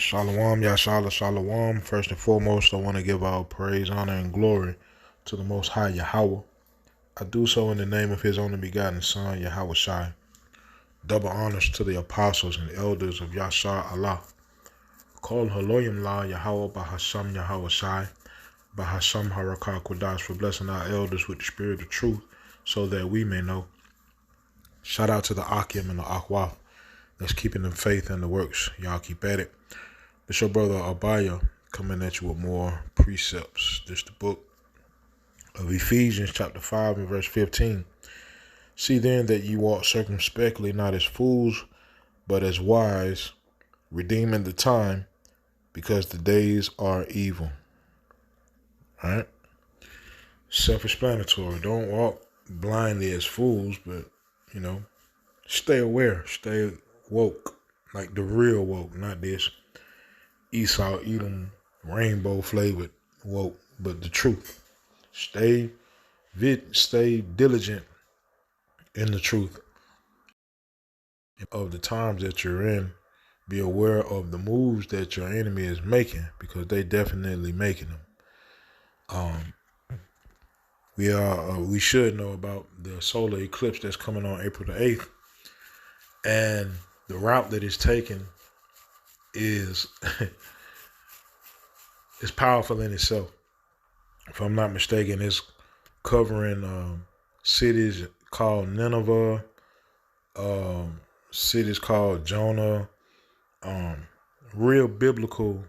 Shalom, Yashala, Shalom. First and foremost, I want to give all praise, honor, and glory to the Most High Yahweh. I do so in the name of His only begotten Son, Yahweh Shai. Double honors to the apostles and elders of Yashar Allah. Call Haloyim La Yahweh Bahasham Yahweh Shai, Bahasham Harakah Kodash, for blessing our elders with the spirit of truth so that we may know. Shout out to the Akim and the Akwaf that's keeping the faith and the works. Y'all keep at it. It's your brother Abaya coming at you with more precepts. This is the book of Ephesians chapter 5 and verse 15. See then that ye walk circumspectly, not as fools, but as wise, redeeming the time, because the days are evil. All right? Self-explanatory. Don't walk blindly as fools, but, stay aware, stay woke, like the real woke, not this Esau, Edom, rainbow flavored woke, but the truth. Stay diligent in the truth of the times that you're in. Be aware of the moves that your enemy is making, because they definitely making them. We should know about the solar eclipse that's coming on April the 8th, and the route that it's taking is it's powerful in itself. If I'm not mistaken, it's covering cities called Nineveh, cities called Jonah, real biblical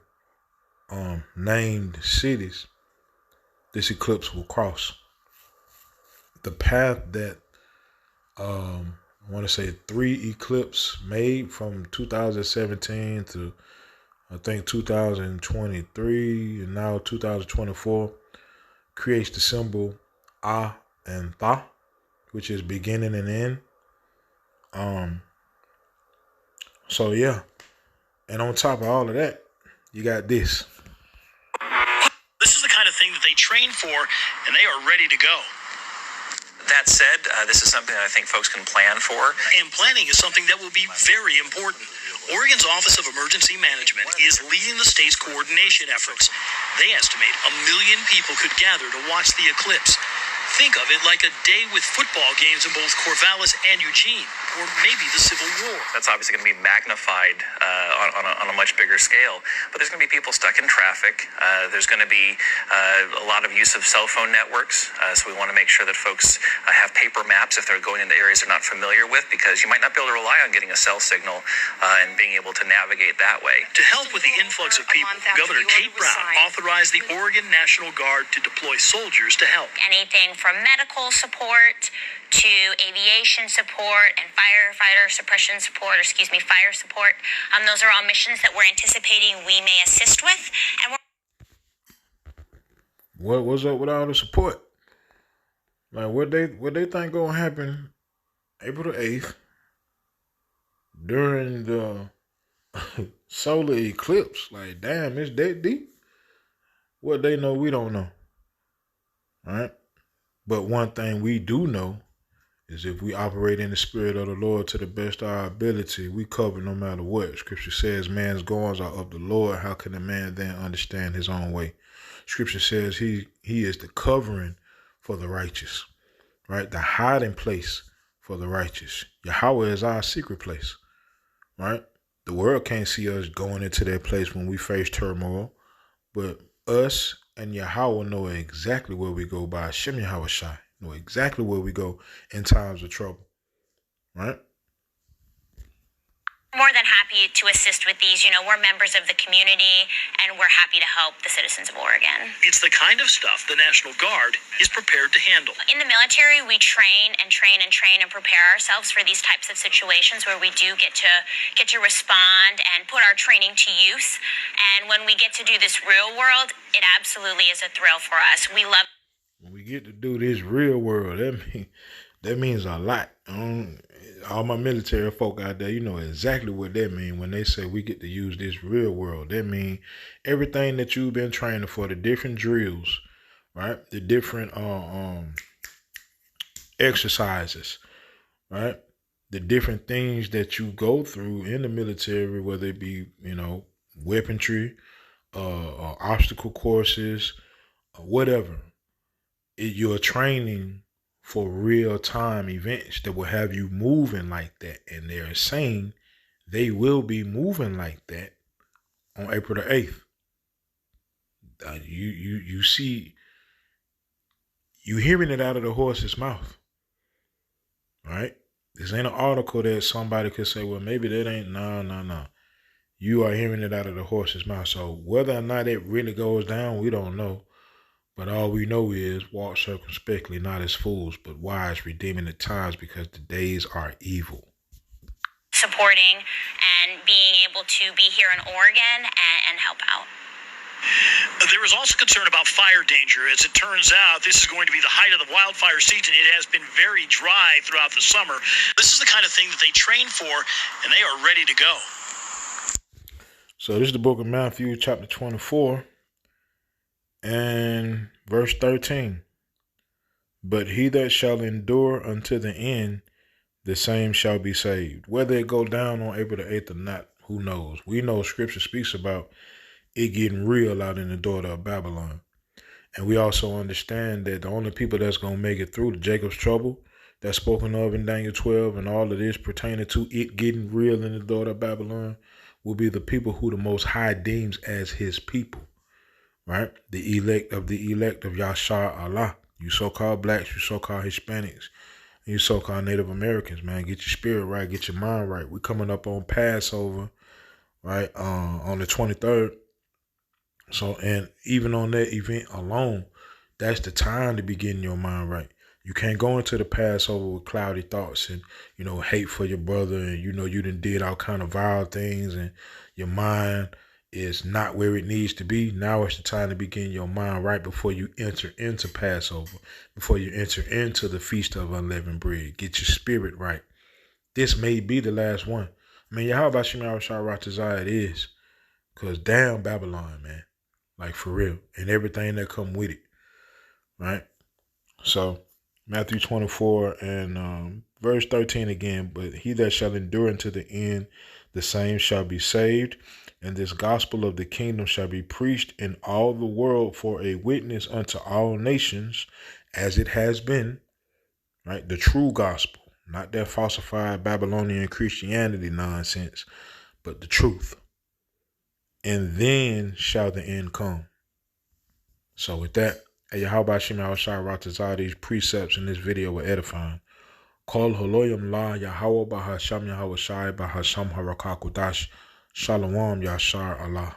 named cities. This eclipse will cross. The path that I want to say 3 eclipses made from 2017 to I think 2023 and now 2024 creates the symbol Ah and Tha, which is beginning and end. So yeah. And on top of all of that, you got this. This is the kind of thing that they train for, and they are ready to go. That said, this is something that I think folks can plan for. And planning is something that will be very important. Oregon's Office of Emergency Management is leading the state's coordination efforts. They estimate 1 million people could gather to watch the eclipse. Think of it like a day with football games in both Corvallis and Eugene, or maybe the Civil War. That's obviously going to be magnified on a much bigger scale, but there's going to be people stuck in traffic. There's going to be a lot of use of cell phone networks, so we want to make sure that folks have paper maps if they're going into areas they're not familiar with, because you might not be able to rely on getting a cell signal and being able to navigate that way. To help with the influx of people, Governor Kate Brown authorized the Oregon National Guard to deploy soldiers to help. Anything from medical support to aviation support and fire support. Those are all missions that we're anticipating we may assist with. And What's up with all the support? Like what they think gonna happen April the 8th during the solar eclipse? Like, damn, it's that deep. What they know, we don't know. All right? But one thing we do know is if we operate in the spirit of the Lord to the best of our ability, we cover no matter what. Scripture says man's goings are of the Lord. How can a man then understand his own way? Scripture says he is the covering for the righteous, right? The hiding place for the righteous. Yahweh is our secret place, right? The world can't see us going into that place when we face turmoil, but us and Yahweh know exactly where we go by Shem Yahweh Shai. Know exactly where we go in times of trouble. Right? more than happy to assist with these. We're members of the community, and we're happy to help the citizens of Oregon. It's the kind of stuff the National Guard is prepared to handle. In the military, we train and prepare ourselves for these types of situations where we do get to respond and put our training to use. And when we get to do this real world, it absolutely is a thrill for us. We love. When we get to do this real world, that means a lot. All my military folk out there, you know exactly what that means when they say we get to use this real world. That means everything that you've been training for, the different drills, right? The different exercises, right? The different things that you go through in the military, whether it be, weaponry, obstacle courses, whatever. You're training for real-time events that will have you moving like that. And they're saying they will be moving like that on April the 8th. You see, you hearing it out of the horse's mouth, right? This ain't an article that somebody could say, well, maybe that ain't, no. You are hearing it out of the horse's mouth. So whether or not it really goes down, we don't know. But all we know is walk circumspectly, not as fools, but wise, redeeming the times, because the days are evil. Supporting and being able to be here in Oregon and help out. There is also concern about fire danger. As it turns out, this is going to be the height of the wildfire season. It has been very dry throughout the summer. This is the kind of thing that they train for, and they are ready to go. So this is the book of Matthew, chapter 24. And verse 13, but he that shall endure unto the end, the same shall be saved. Whether it go down on April the 8th or not, who knows? We know scripture speaks about it getting real out in the daughter of Babylon. And we also understand that the only people that's going to make it through the Jacob's trouble that's spoken of in Daniel 12 and all of this pertaining to it getting real in the daughter of Babylon will be the people who the Most High deems as his people. Right? The elect of Yashar Allah. You so-called blacks, you so-called Hispanics, you so-called Native Americans, man. Get your spirit right, get your mind right. We're coming up on Passover, right? On the 23rd. So, and even on that event alone, that's the time to be getting your mind right. You can't go into the Passover with cloudy thoughts and, hate for your brother and, you done did all kind of vile things and your mind is not where it needs to be. Now it's the time to begin your mind right before you enter into Passover, before you enter into the Feast of Unleavened Bread. Get your spirit right. This may be the last one. I mean, Yahweh Shem Yahushua Ratazah it is. Because damn Babylon, man. Like for real. And everything that come with it. Right? So, Matthew 24 and verse 13 again. But he that shall endure unto the end, the same shall be saved. And this gospel of the kingdom shall be preached in all the world for a witness unto all nations, as it has been, right? The true gospel, not that falsified Babylonian Christianity nonsense, but the truth. And then shall the end come. So with that, Yahweh Shem Yahushua Ratazah, these precepts in this video were edifying. Kol Holoyam La Yahweh Bahasham Yahushai Bahasham Harakakudash. Shalom Yashar Allah.